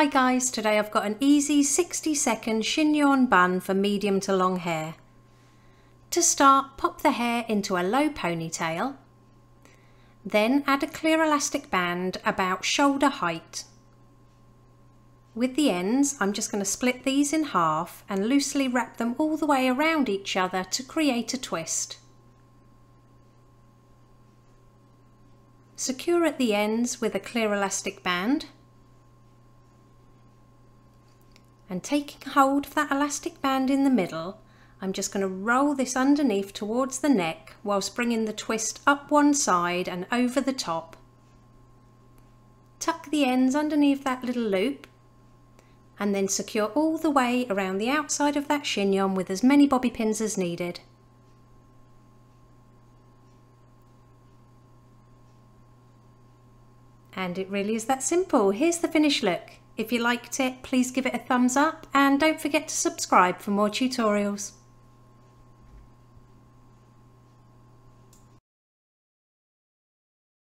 Hi guys, today I've got an easy 60-second chignon bun for medium to long hair. To start, pop the hair into a low ponytail, then add a clear elastic band about shoulder height. With the ends, I'm just going to split these in half and loosely wrap them all the way around each other to create a twist. Secure at the ends with a clear elastic band. And taking hold of that elastic band in the middle, I'm just going to roll this underneath towards the neck whilst bringing the twist up one side and over the top. Tuck the ends underneath that little loop and then secure all the way around the outside of that chignon with as many bobby pins as needed. And it really is that simple. Here's the finished look. If you liked it, please give it a thumbs up and don't forget to subscribe for more tutorials.